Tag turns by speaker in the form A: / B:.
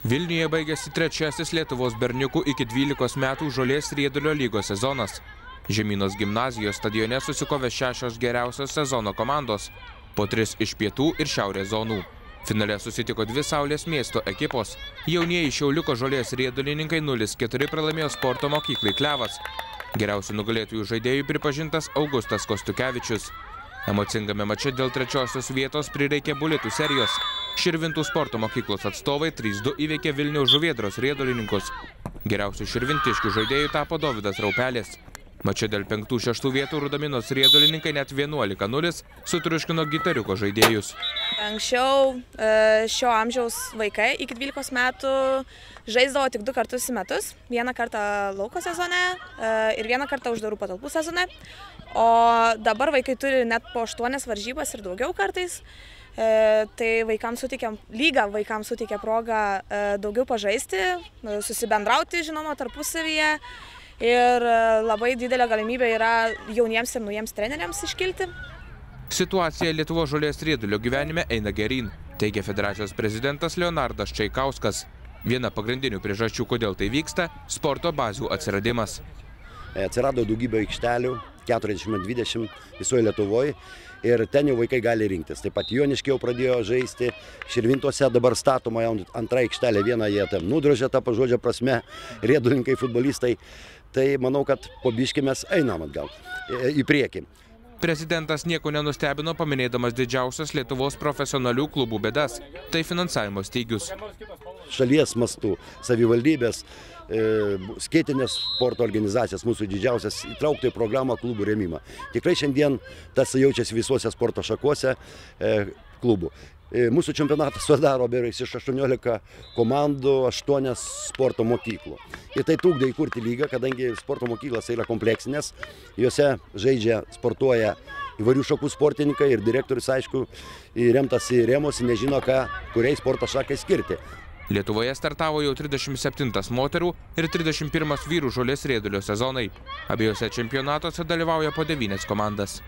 A: Vilniuje baigėsi trečiasis Lietuvos berniukų iki 12 metų žolės riedulio lygos sezonas. Žemynos gimnazijos stadione susikovė 6 geriausios sezono komandos, po 3 iš pietų ir šiaurės zonų. Finale susitiko 2 Saulės miesto ekipos. Jaunieji Šiauliuko žolės riedulininkai 0-4 pralaimėjo sporto mokyklai Klevas. Geriausių nugalėtojų žaidėjų pripažintas Augustas Kostukevičius. Emocingame mače dėl 3-osios vietos prireikė bulitų serijos. Širvintų sporto mokyklos atstovai 3-2 įveikė Vilniaus Žuvėdros riedulininkus. Geriausių širvintiškių žaidėjų tapo Dovydas Raupelis. Mače dėl 5-6 vietų Rudaminos riedulininkai net 11-0 sutriuškino Gitariuko žaidėjus.
B: Anksčiau šio amžiaus vaikai iki 12 metų žaisdavo tik 2 kartus į metus. Vieną kartą lauko sezone ir vieną kartą uždarų patalpų sezone. O dabar vaikai turi net po 8 varžybas ir daugiau kartais. Tai lyga vaikams suteikia progą daugiau pažaisti, susibendrauti, žinoma, tarpusavyje. Ir labai didelė galimybė yra jauniems ir naujiems treneriams iškilti.
A: Situacija Lietuvos žolės riedulio gyvenime eina geryn, teigia federacijos prezidentas Leonardas Čaikauskas. Viena pagrindinių priežasčių, kodėl tai vyksta – sporto bazių atsiradimas.
C: Atsirado daugybė aikštelių, 40-20 visoje Lietuvoje, ir ten jau vaikai gali rinktis. Taip pat Joniškė jau pradėjo žaisti, Širvintose dabar statoma jau antra aikštelė, vieną jie tam nudrožė tą pažodžio prasme, riedulininkai, futbolistai. Tai manau, kad po biškį mes einam atgal į priekį.
A: Prezidentas nieko nenustebino, paminėdamas didžiausias Lietuvos profesionalių klubų bėdas – tai finansavimo stygius.
C: Šalies mastų, savivaldybės, skėtinės sporto organizacijas, mūsų didžiausias įtrauktų į programą klubų rėmimą. Tikrai šiandien tas jaučiasi visuose sporto šakuose klubų. Mūsų čempionatas sudaro beveik iš 18 komandų 8 sporto mokyklų. Ir tai trukdo įkurti lygą, kadangi sporto mokyklos yra kompleksinės, juose žaidžia, sportuoja įvairių šakų sportininkai ir direktorius, aišku, remtasi rėmosi, nežino, kuriai sporto šakai skirti.
A: Lietuvoje startavo jau 37 moterų ir 31 vyrų žolės riedulio sezonai. Abiejose čempionatuose dalyvauja po 9 komandas.